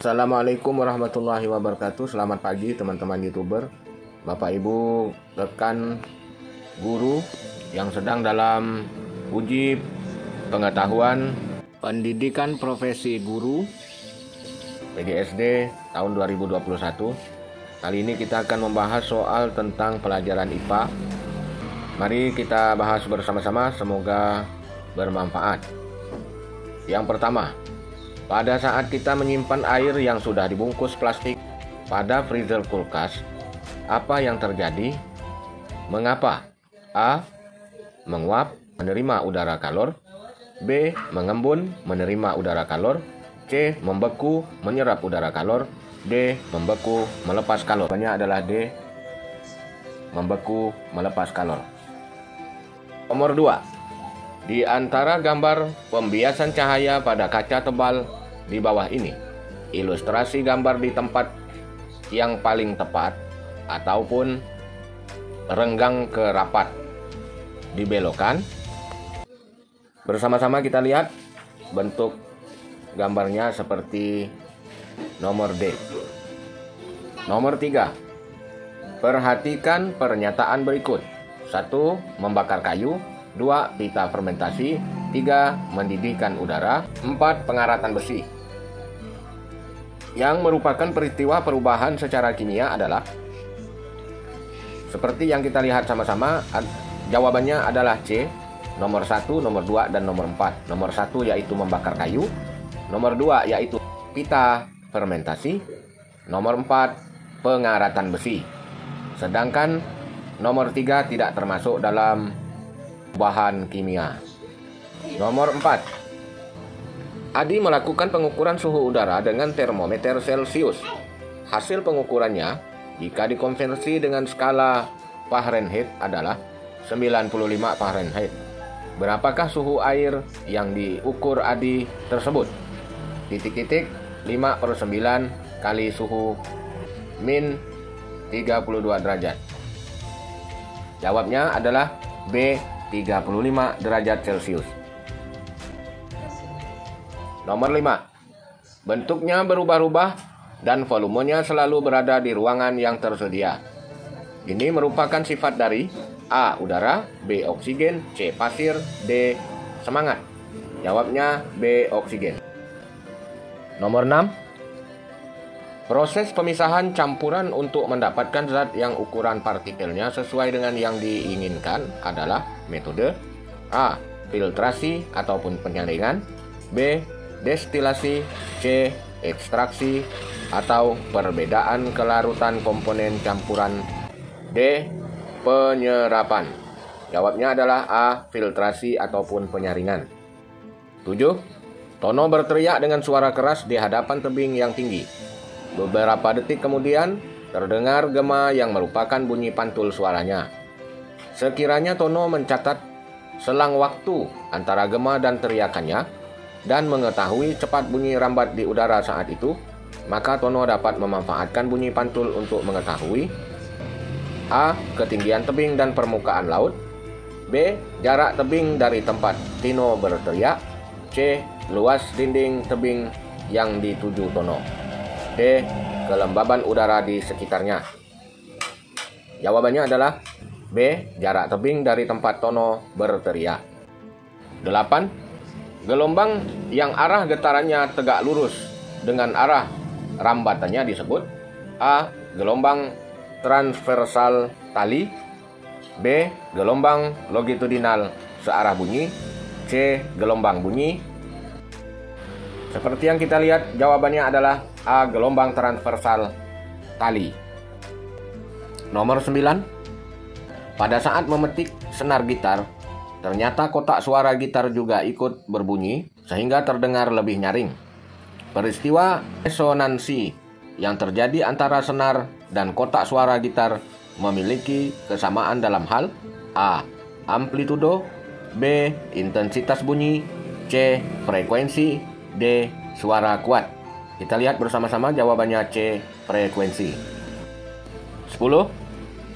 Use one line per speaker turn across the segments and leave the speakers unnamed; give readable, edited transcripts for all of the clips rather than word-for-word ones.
Assalamualaikum warahmatullahi wabarakatuh. Selamat pagi teman-teman YouTuber, Bapak Ibu, rekan guru yang sedang dalam uji pengetahuan pendidikan profesi guru PGSD tahun 2021. Kali ini kita akan membahas soal tentang pelajaran IPA. Mari kita bahas bersama-sama, semoga bermanfaat. Yang pertama, pada saat kita menyimpan air yang sudah dibungkus plastik pada freezer kulkas, apa yang terjadi? Mengapa? A. Menguap, menerima udara kalor. B. Mengembun, menerima udara kalor. C. Membeku, menyerap udara kalor. D. Membeku, melepas kalor. Jawabannya adalah D. Membeku, melepas kalor. Nomor 2. Di antara gambar pembiasan cahaya pada kaca tebal di bawah ini, ilustrasi gambar di tempat yang paling tepat ataupun renggang ke rapat dibelokkan. Bersama-sama kita lihat bentuk gambarnya seperti nomor D. Nomor 3. Perhatikan pernyataan berikut. 1. Membakar kayu. 2. Pita fermentasi. 3. Mendidihkan udara. 4. Pengaratan besi. Yang merupakan peristiwa perubahan secara kimia adalah seperti yang kita lihat sama-sama. Jawabannya adalah C. Nomor 1, nomor 2, dan nomor 4. Nomor 1 yaitu membakar kayu. Nomor 2 yaitu pita fermentasi. Nomor 4 pengaratan besi. Sedangkan nomor 3 tidak termasuk dalam bahan kimia. Nomor 4. Adi melakukan pengukuran suhu udara dengan termometer Celcius. Hasil pengukurannya jika dikonversi dengan skala Fahrenheit adalah 95 Fahrenheit. Berapakah suhu air yang diukur Adi tersebut? Titik-titik 5/9 kali suhu min 32 derajat. Jawabnya adalah B. 35 derajat Celcius. Nomor 5. Bentuknya berubah-ubah dan volumenya selalu berada di ruangan yang tersedia. Ini merupakan sifat dari A. Udara, B. Oksigen, C. Pasir, D. Semangat. Jawabnya B. Oksigen. Nomor 6. Proses pemisahan campuran untuk mendapatkan zat yang ukuran partikelnya sesuai dengan yang diinginkan adalah metode A. Filtrasi ataupun penyaringan. B. Destilasi. C. Ekstraksi atau perbedaan kelarutan komponen campuran. D. Penyerapan. Jawabnya adalah A. Filtrasi ataupun penyaringan. 7. Tono berteriak dengan suara keras di hadapan tebing yang tinggi. Beberapa detik kemudian, terdengar gema yang merupakan bunyi pantul suaranya. Sekiranya Tono mencatat selang waktu antara gema dan teriakannya, dan mengetahui cepat bunyi rambat di udara saat itu, maka Tono dapat memanfaatkan bunyi pantul untuk mengetahui A. Ketinggian tebing dan permukaan laut. B. Jarak tebing dari tempat Tino berteriak. C. Luas dinding tebing yang dituju Tono. D. Kelembaban udara di sekitarnya. Jawabannya adalah B. Jarak tebing dari tempat Tono berteriak. 8. Gelombang yang arah getarannya tegak lurus dengan arah rambatannya disebut A. Gelombang transversal tali. B. Gelombang longitudinal searah bunyi. C. Gelombang bunyi. Seperti yang kita lihat, jawabannya adalah A. Gelombang transversal tali. Nomor 9. Pada saat memetik senar gitar, ternyata kotak suara gitar juga ikut berbunyi sehingga terdengar lebih nyaring. Peristiwa resonansi yang terjadi antara senar dan kotak suara gitar memiliki kesamaan dalam hal A. Amplitudo. B. Intensitas bunyi. C. Frekuensi. D. Suara kuat. Kita lihat bersama-sama, jawabannya C. Frekuensi. 10.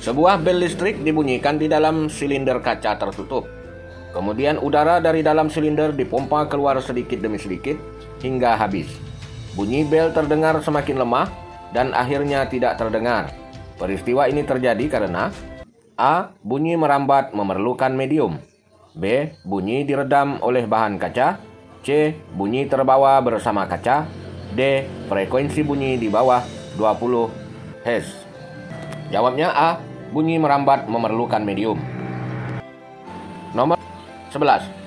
Sebuah bel listrik dibunyikan di dalam silinder kaca tertutup. Kemudian udara dari dalam silinder dipompa keluar sedikit demi sedikit hingga habis. bunyi bel terdengar semakin lemah dan akhirnya tidak terdengar. Peristiwa ini terjadi karena A. Bunyi merambat memerlukan medium. B. Bunyi diredam oleh bahan kaca. C. Bunyi terbawa bersama kaca. D. Frekuensi bunyi di bawah 20 Hz. Jawabnya A. Bunyi merambat memerlukan medium. Nomor 11.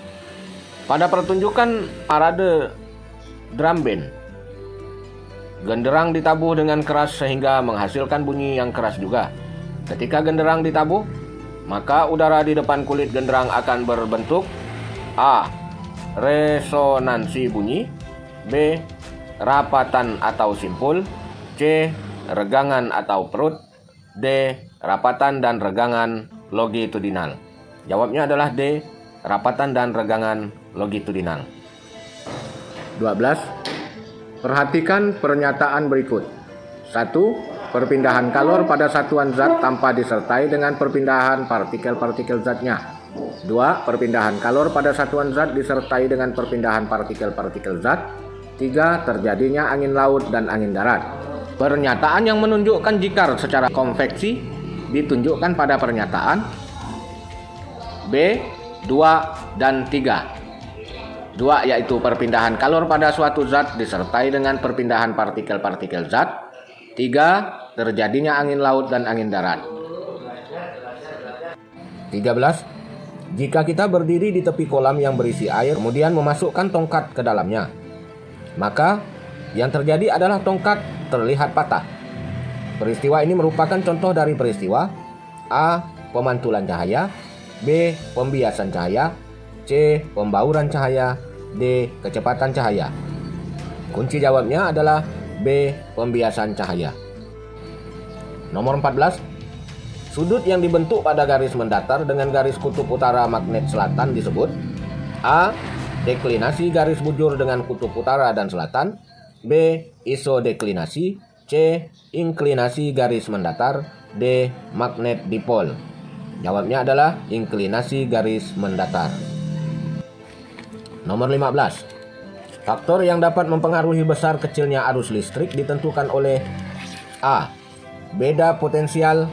Pada pertunjukan parade drum band, genderang ditabuh dengan keras sehingga menghasilkan bunyi yang keras juga. Ketika genderang ditabuh, maka udara di depan kulit genderang akan berbentuk A. Resonansi bunyi. B. Rapatan atau simpul. C. Regangan atau perut. D. Rapatan dan regangan longitudinal. Jawabnya adalah D. Rapatan dan regangan longitudinal. 12. Perhatikan pernyataan berikut. 1. Perpindahan kalor pada satuan zat tanpa disertai dengan perpindahan partikel-partikel zatnya. 2. Perpindahan kalor pada satuan zat disertai dengan perpindahan partikel-partikel zat. 3. Terjadinya angin laut dan angin darat. Pernyataan yang menunjukkan jikar secara konveksi ditunjukkan pada pernyataan B, 2, dan 3. 2 yaitu perpindahan kalor pada suatu zat disertai dengan perpindahan partikel-partikel zat. 3. Terjadinya angin laut dan angin darat. 13. Jika kita berdiri di tepi kolam yang berisi air, kemudian memasukkan tongkat ke dalamnya, maka yang terjadi adalah tongkat terlihat patah. Peristiwa ini merupakan contoh dari peristiwa A. Pemantulan cahaya. B. Pembiasan cahaya. C. Pembauran cahaya. D. Kecepatan cahaya. Kunci jawabnya adalah B. Pembiasan cahaya. Nomor 14. Sudut yang dibentuk pada garis mendatar dengan garis kutub utara magnet selatan disebut A. Deklinasi garis bujur dengan kutub utara dan selatan. B. Isodeklinasi. C. Inklinasi garis mendatar. D. Magnet dipol. Jawabnya adalah inklinasi garis mendatar. Nomor 15. Faktor yang dapat mempengaruhi besar kecilnya arus listrik ditentukan oleh A. Beda potensial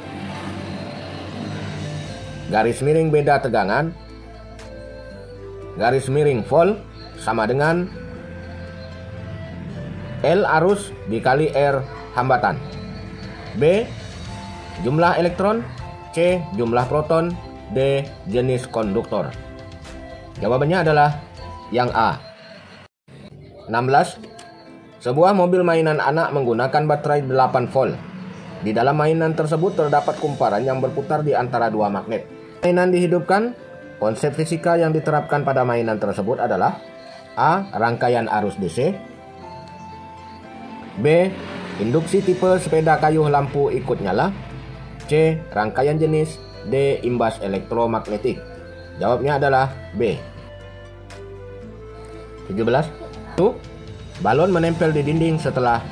garis miring beda tegangan garis miring volt sama dengan L arus dikali R hambatan. B. Jumlah elektron. C. Jumlah proton. D. Jenis konduktor. Jawabannya adalah yang A. 16. Sebuah mobil mainan anak menggunakan baterai 8 volt. Di dalam mainan tersebut terdapat kumparan yang berputar di antara dua magnet. Mainan dihidupkan. Konsep fisika yang diterapkan pada mainan tersebut adalah A. Rangkaian arus DC. B. Induksi tipe sepeda kayu lampu ikut nyala. C. Rangkaian jenis. D. Imbas elektromagnetik. Jawabnya adalah B. 17. Balon menempel di dinding setelah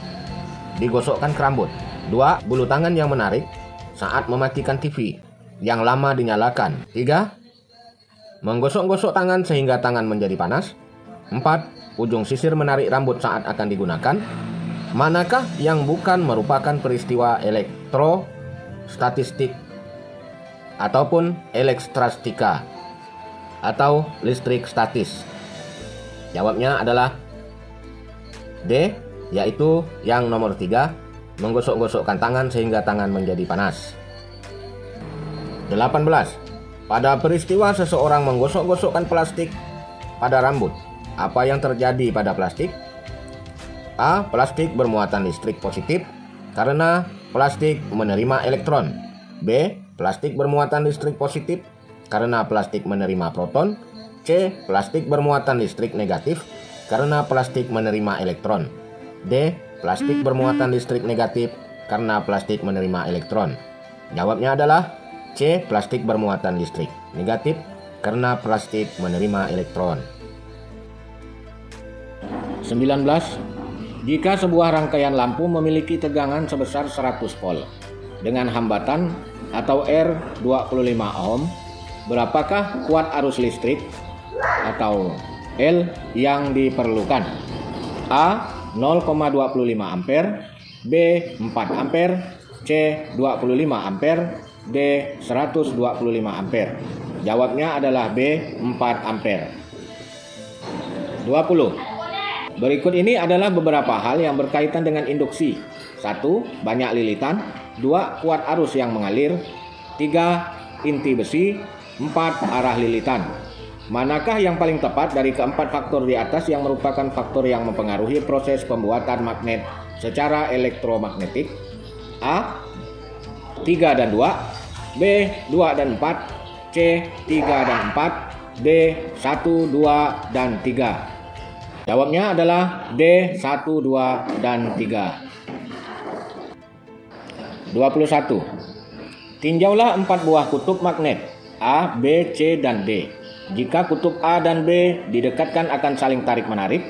digosokkan ke rambut. 2. Bulu tangan yang menarik saat mematikan TV yang lama dinyalakan. 3. Menggosok-gosok tangan sehingga tangan menjadi panas. 4. Ujung sisir menarik rambut saat akan digunakan. Manakah yang bukan merupakan peristiwa elektrostatistik ataupun elektrostika atau listrik statis? Jawabnya adalah D, yaitu yang nomor 3, menggosok-gosokkan tangan sehingga tangan menjadi panas. 18. Pada peristiwa seseorang menggosok-gosokkan plastik pada rambut, apa yang terjadi pada plastik? A. Plastik bermuatan listrik positif karena plastik menerima elektron. B. Plastik bermuatan listrik positif karena plastik menerima proton. C. Plastik bermuatan listrik negatif karena plastik menerima elektron. D. Plastik bermuatan listrik negatif karena plastik menerima elektron. Jawabnya adalah C. Plastik bermuatan listrik negatif karena plastik menerima elektron. 19. Jika sebuah rangkaian lampu memiliki tegangan sebesar 100 volt dengan hambatan atau R 25 ohm, berapakah kuat arus listrik atau L yang diperlukan? A. 0,25 ampere, B 4 ampere, C 25 ampere, D 125 ampere. Jawabnya adalah B 4 ampere. 20. Berikut ini adalah beberapa hal yang berkaitan dengan induksi. 1. Banyak lilitan. 2. Kuat arus yang mengalir. 3. Inti besi. 4. Arah lilitan. Manakah yang paling tepat dari keempat faktor di atas yang merupakan faktor yang mempengaruhi proses pembuatan magnet secara elektromagnetik? A. 3 dan 2. B. 2 dan 4. C. 3 dan 4. D. 1, 2, dan 3. Jawabnya adalah D. 1, 2, dan 3. 21. Tinjaulah 4 buah kutub magnet A, B, C, dan D. Jika kutub A dan B didekatkan akan saling tarik-menarik.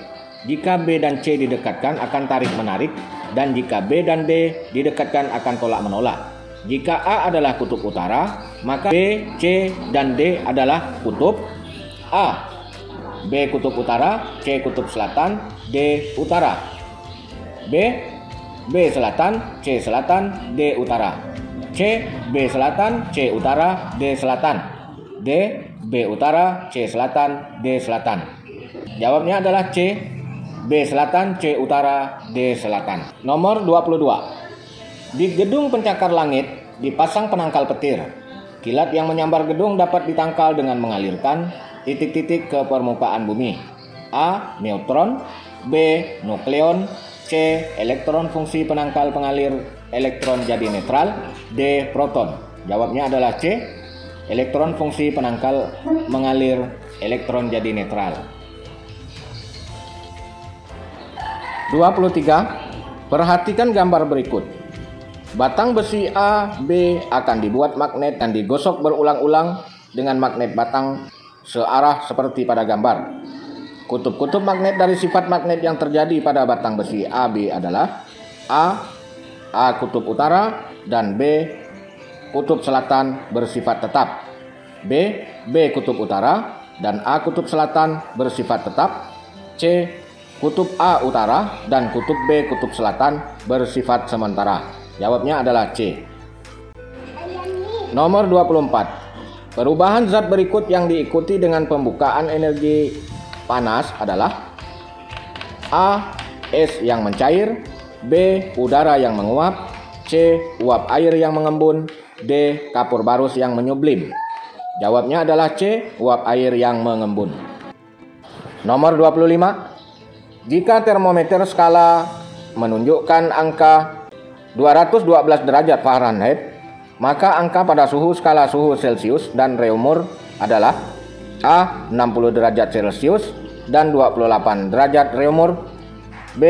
Jika B dan C didekatkan akan tarik-menarik. Dan jika B dan D didekatkan akan tolak-menolak. Jika A adalah kutub utara, maka B, C, dan D adalah kutub A. B kutub utara, C kutub selatan, D utara. B selatan, C selatan, D utara. C B selatan, C utara, D selatan. D B utara, C selatan, D selatan. Jawabnya adalah C B selatan, C utara, D selatan. Nomor 22. Di gedung pencakar langit dipasang penangkal petir. Kilat yang menyambar gedung dapat ditangkal dengan mengalirkan titik-titik ke permukaan bumi. A. Neutron. B. Nukleon. C. Elektron fungsi penangkal pengalir elektron jadi netral. D. Proton. Jawabnya adalah C. Elektron fungsi penangkal mengalir elektron jadi netral. 23. Perhatikan gambar berikut. Batang besi A, B akan dibuat magnet dan digosok berulang-ulang dengan magnet batang searah seperti pada gambar. Kutub-kutub magnet dari sifat magnet yang terjadi pada batang besi AB adalah A kutub utara, dan B kutub selatan bersifat tetap. B kutub utara dan A kutub selatan bersifat tetap. C kutub A utara dan kutub B kutub selatan bersifat sementara. Jawabnya adalah C. Nomor 24. Perubahan zat berikut yang diikuti dengan pembukaan energi panas adalah A. Es yang mencair. B. Udara yang menguap. C. Uap air yang mengembun. D. Kapur barus yang menyublim. Jawabnya adalah C. Uap air yang mengembun. Nomor 25. Jika termometer skala menunjukkan angka 212 derajat Fahrenheit, maka angka pada suhu skala suhu Celcius dan Reaumur adalah A. 60 derajat Celcius dan 28 derajat Reaumur. B.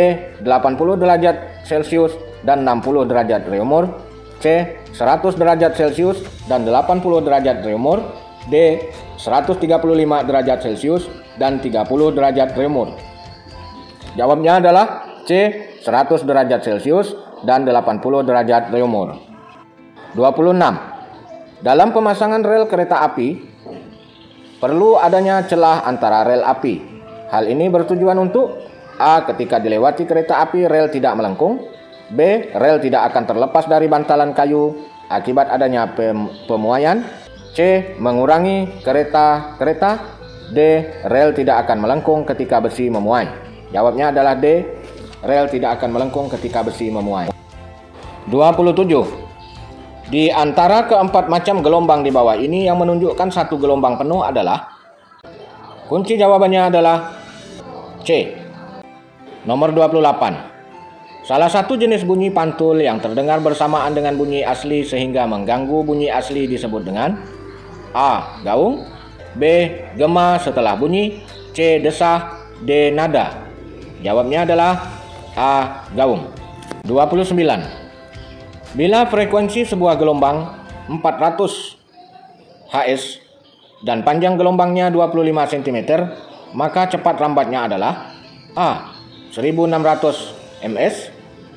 80 derajat Celcius dan 60 derajat Reaumur. C. 100 derajat Celcius dan 80 derajat Reaumur. D. 135 derajat Celcius dan 30 derajat Reaumur. Jawabnya adalah C. 100 derajat Celcius dan 80 derajat Reaumur. 26. Dalam pemasangan rel kereta api, perlu adanya celah antara rel api. Hal ini bertujuan untuk A. Ketika dilewati kereta api, rel tidak melengkung. B. Rel tidak akan terlepas dari bantalan kayu akibat adanya pemuaian. C. Mengurangi kereta. D. Rel tidak akan melengkung ketika besi memuai. Jawabnya adalah D. Rel tidak akan melengkung ketika besi memuai. 27. Di antara keempat macam gelombang di bawah ini yang menunjukkan satu gelombang penuh adalah, kunci jawabannya adalah C. Nomor 28. Salah satu jenis bunyi pantul yang terdengar bersamaan dengan bunyi asli sehingga mengganggu bunyi asli disebut dengan A. Gaung. B. Gema setelah bunyi. C. Desah. D. Nada. Jawabnya adalah A. Gaung. 29. Bila frekuensi sebuah gelombang 400 Hz dan panjang gelombangnya 25 cm, maka cepat lambatnya adalah A. 1600 ms,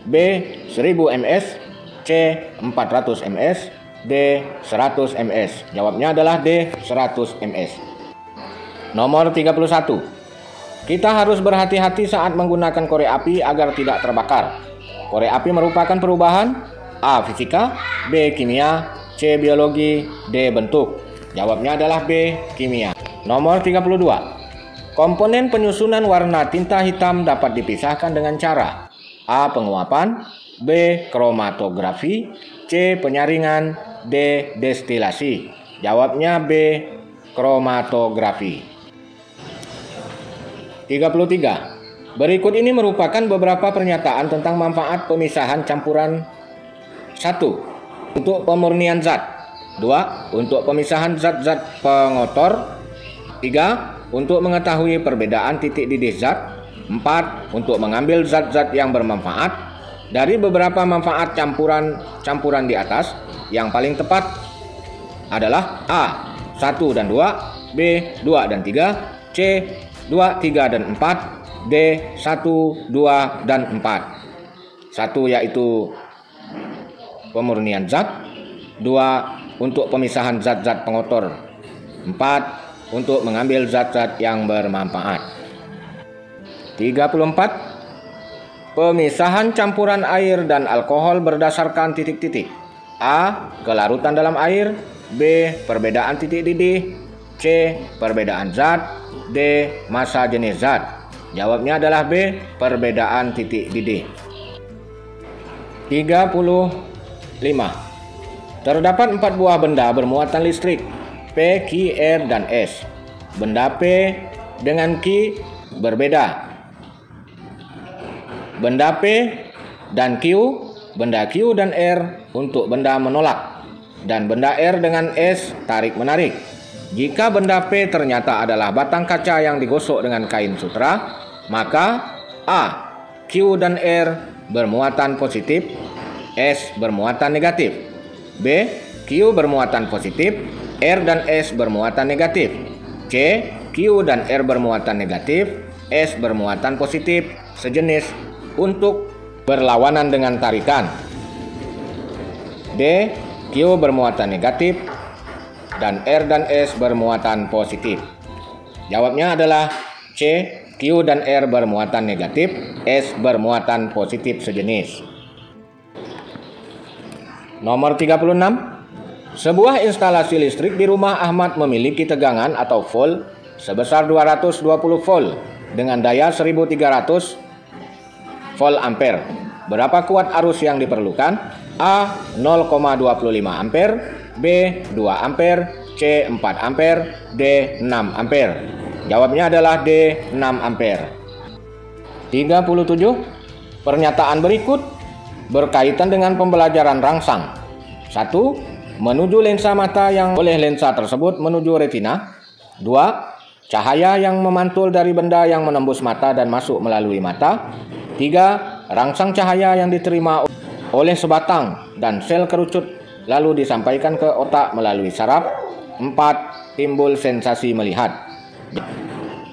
B. 1000 ms, C. 400 ms, D. 100 ms. Jawabnya adalah D. 100 ms. Nomor 31. Kita harus berhati-hati saat menggunakan korek api agar tidak terbakar. Korek api merupakan perubahan A. Fisika, B. Kimia, C. Biologi, D. Bentuk. Jawabnya adalah B. Kimia. Nomor 32. Komponen penyusunan warna tinta hitam dapat dipisahkan dengan cara A. Penguapan, B. Kromatografi, C. Penyaringan, D. Destilasi. Jawabnya B. Kromatografi. 33. Berikut ini merupakan beberapa pernyataan tentang manfaat pemisahan campuran. 1. Untuk pemurnian zat. 2. Untuk pemisahan zat-zat pengotor. 3. Untuk mengetahui perbedaan titik didih zat. 4. Untuk mengambil zat-zat yang bermanfaat. Dari beberapa manfaat campuran di atas, yang paling tepat adalah A. 1 dan 2, B. 2 dan 3, C. 2, 3 dan 4, D. 1, 2 dan 4. 1 yaitu pemurnian zat, 2 untuk pemisahan zat-zat pengotor, 4 untuk mengambil zat-zat yang bermanfaat. 34. Pemisahan campuran air dan alkohol berdasarkan titik-titik. A. Kelarutan dalam air, B. Perbedaan titik didih, C. Perbedaan zat, D. Massa jenis zat. Jawabnya adalah B. Perbedaan titik didih. 35. Terdapat 4 buah benda bermuatan listrik P, Q, R, dan S. Benda P dengan Q berbeda. Benda P dan Q, benda Q dan R untuk benda menolak, dan benda R dengan S tarik-menarik. Jika benda P ternyata adalah batang kaca yang digosok dengan kain sutra, maka A. Q dan R bermuatan positif, S bermuatan negatif. B. Q bermuatan positif, R dan S bermuatan negatif. C. Q dan R bermuatan negatif, S bermuatan positif, sejenis untuk berlawanan dengan tarikan. D. Q bermuatan negatif dan R dan S bermuatan positif. Jawabnya adalah C. Q dan R bermuatan negatif, S bermuatan positif sejenis. Nomor 36. Sebuah instalasi listrik di rumah Ahmad memiliki tegangan atau volt sebesar 220 volt dengan daya 1300 volt ampere. Berapa kuat arus yang diperlukan? A. 0,25 ampere, B. 2 ampere, C. 4 ampere, D. 6 ampere. Jawabnya adalah D. 6 ampere. 37. Pernyataan berikut berkaitan dengan pembelajaran rangsang. 1. Menuju lensa mata yang oleh lensa tersebut menuju retina. 2. Cahaya yang memantul dari benda yang menembus mata dan masuk melalui mata. 3. Rangsang cahaya yang diterima oleh sebatang dan sel kerucut lalu disampaikan ke otak melalui saraf. 4. Timbul sensasi melihat.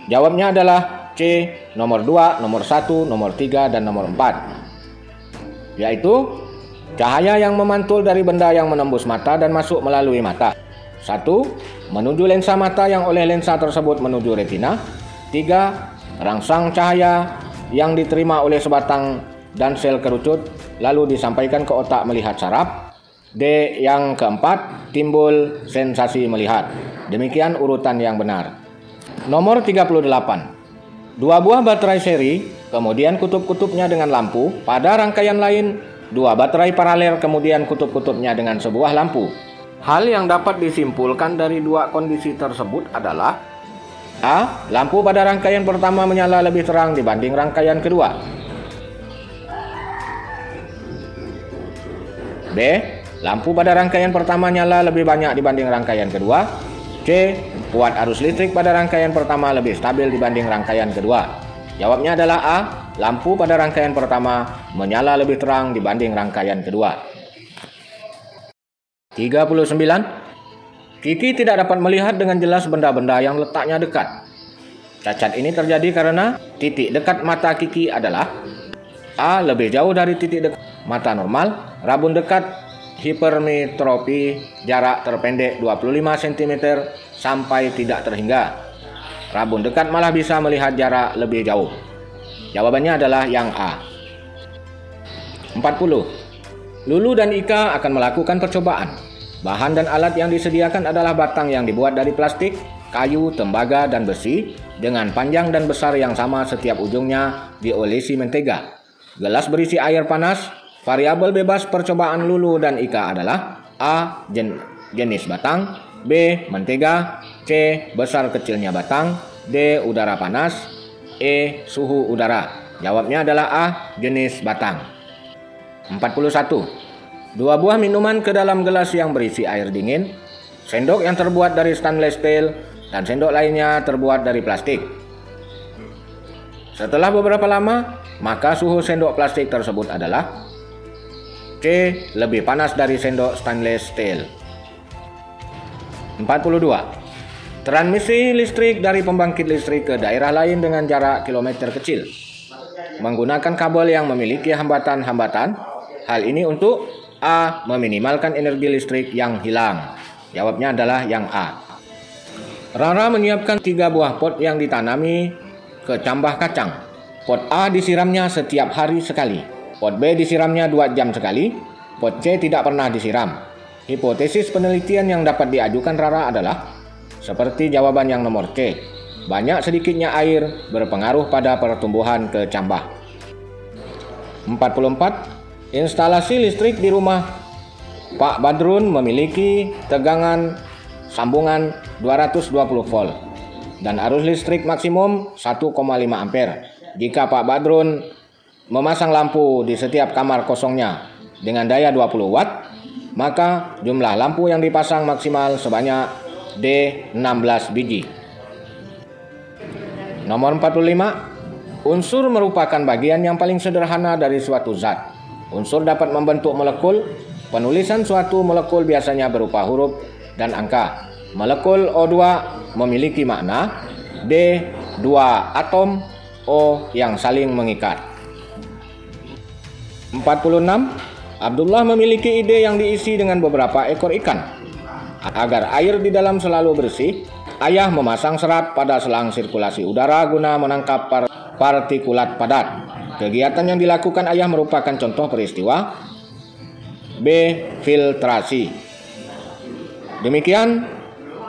Jawabnya adalah C. Nomor 2, nomor 1, nomor 3, dan nomor 4. Yaitu cahaya yang memantul dari benda yang menembus mata dan masuk melalui mata. 1. Menuju lensa mata yang oleh lensa tersebut menuju retina. 3. Rangsang cahaya yang diterima oleh sebatang dan sel kerucut lalu disampaikan ke otak melihat saraf. D. Yang keempat, timbul sensasi melihat. Demikian urutan yang benar. Nomor 38. 2 buah baterai seri, kemudian kutub-kutubnya dengan lampu. Pada rangkaian lain, 2 baterai paralel, kemudian kutub-kutubnya dengan sebuah lampu. Hal yang dapat disimpulkan dari 2 kondisi tersebut adalah A. Lampu pada rangkaian pertama menyala lebih terang dibanding rangkaian kedua. B. Lampu pada rangkaian pertama nyala lebih banyak dibanding rangkaian kedua. C. Kuat arus listrik pada rangkaian pertama lebih stabil dibanding rangkaian kedua. Jawabnya adalah A. Lampu pada rangkaian pertama menyala lebih terang dibanding rangkaian kedua. 39. Kiki tidak dapat melihat dengan jelas benda-benda yang letaknya dekat. Cacat ini terjadi karena titik dekat mata Kiki adalah A. Lebih jauh dari titik dekat mata normal. Rabun dekat hipermetropi, jarak terpendek 25 cm sampai tidak terhingga. Rabun dekat malah bisa melihat jarak lebih jauh. Jawabannya adalah yang A. 40. Lulu dan Ika akan melakukan percobaan. Bahan dan alat yang disediakan adalah batang yang dibuat dari plastik, kayu, tembaga, dan besi dengan panjang dan besar yang sama, setiap ujungnya diolesi mentega. Gelas berisi air panas. Variabel bebas percobaan Lulu dan Ika adalah A. Jenis batang, B. Mentega, C. Besar kecilnya batang, D. Udara panas, E. Suhu udara. Jawabnya adalah A. Jenis batang. 41. 2 buah minuman ke dalam gelas yang berisi air dingin, sendok yang terbuat dari stainless steel, dan sendok lainnya terbuat dari plastik. Setelah beberapa lama, maka suhu sendok plastik tersebut adalah C. Lebih panas dari sendok stainless steel. 42. Transmisi listrik dari pembangkit listrik ke daerah lain dengan jarak kilometer kecil menggunakan kabel yang memiliki hambatan-hambatan. Hal ini untuk A. Meminimalkan energi listrik yang hilang. Jawabnya adalah yang A. Rara menyiapkan 3 buah pot yang ditanami ke cambah kacang. Pot A disiramnya setiap hari sekali. Pot B disiramnya 2 jam sekali. Pot C tidak pernah disiram. Hipotesis penelitian yang dapat diajukan Rara adalah seperti jawaban yang nomor C. Banyak sedikitnya air berpengaruh pada pertumbuhan kecambah. 44. Instalasi listrik di rumah Pak Badrun memiliki tegangan sambungan 220 volt dan arus listrik maksimum 1,5 ampere. Jika Pak Badrun memasang lampu di setiap kamar kosongnya dengan daya 20 watt, maka jumlah lampu yang dipasang maksimal sebanyak D. 16 biji. Nomor 45. Unsur merupakan bagian yang paling sederhana dari suatu zat. Unsur dapat membentuk molekul. Penulisan suatu molekul biasanya berupa huruf dan angka. Molekul O2 memiliki makna D. 2 atom O yang saling mengikat. 46. Abdullah memiliki ide yang diisi dengan beberapa ekor ikan. Agar air di dalam selalu bersih, ayah memasang serat pada selang sirkulasi udara guna menangkap partikulat padat. Kegiatan yang dilakukan ayah merupakan contoh peristiwa B. Filtrasi. Demikian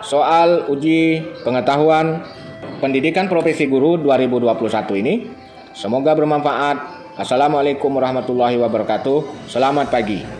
soal uji pengetahuan pendidikan profesi guru 2021 ini. Semoga bermanfaat. Assalamualaikum warahmatullahi wabarakatuh. Selamat pagi.